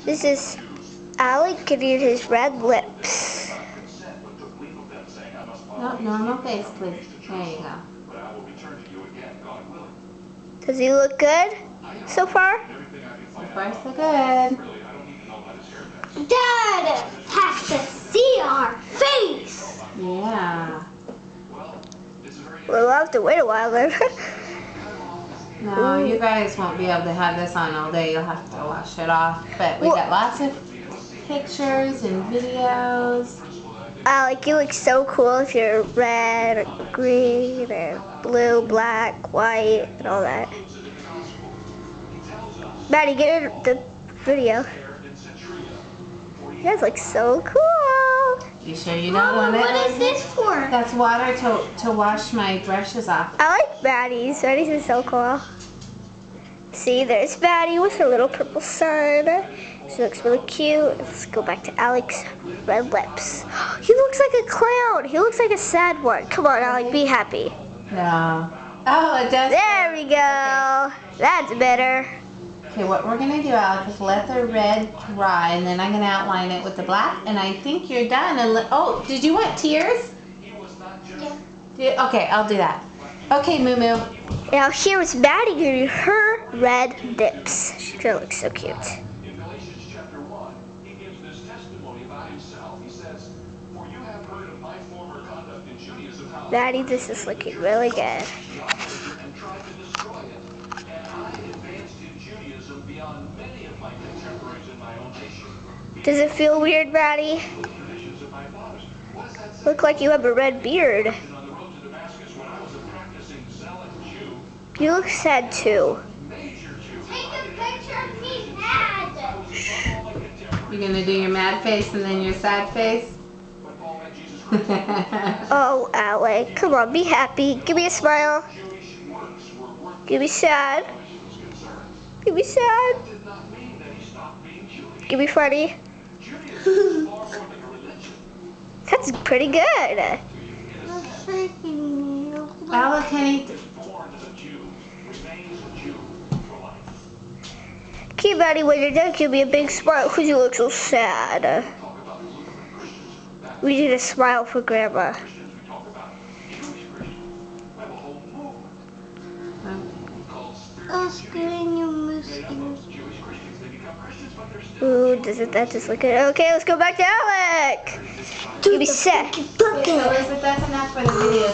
This is Alec getting his red lips. No, normal face, please. There you go. Does he look good so far? So far, so good. Dad has to see our face. Yeah. We'll have to wait a while then. No, you guys won't be able to have this on all day. You'll have to wash it off. But we got lots of pictures and videos. Alec, you look so cool if you're red, green, and blue, black, white, and all that. Maddie, get in the video. You guys look so cool. You sure you don't want it? What is this for? That's water to wash my brushes off. I like Maddie's. Maddie's is so cool. See, there's Maddie with her little purple sun. She looks really cute. Let's go back to Alec's red lips. He looks like a clown. He looks like a sad one. Come on, Alec, be happy. No. Oh, it does. There we go. That's better. Okay, what we're going to do, Alec, is let the red dry, and then I'm going to outline it with the black, and I think you're done. And oh, did you want tears? Yeah. Okay, I'll do that. Okay, Moo Moo. Now here is Maddie getting her red lips. She's going to look so cute. In Galatians chapter 1, he gives this testimony about himself. He says, "For you have heard of my former conduct in Judaism, how Maddie, this is looking really good. and tried to destroy it. And I advanced in Judaism beyond many of my contemporaries in my own nation. Does it feel weird, Maddie? The traditions of my fathers." What does that say? Look like you have a red beard. On the road to Damascus, when I was a practicing zealot Jew, You look sad too. major Jew, Take a picture of me mad. all my contemporaries, You're going to do your mad face and then your sad face? but Paul met Jesus Christ. Oh, Alec, come on, be happy. Give me a smile. Jewish works were worth Give me sad. was concerned. Give me sad. Did not mean that he stopped being Jewish. Give me funny. Judaism is far more than a religion. That's pretty good. Alec, honey, Born as a Jew, remains a Jew for life. Okay, Maddie, when you're done, give me a big smile because you look so sad. Talk about Lutheran Christians, We need a smile for Grandma. Christians, we talk about Jewish Christians. We have a whole movement called spiritual Judaism. Made up of Jewish Christians. They become Christians, but they're still Ooh, doesn't that just look good? Okay, let's go back to Alec. Give me sad. Elizabeth, that's enough for the video.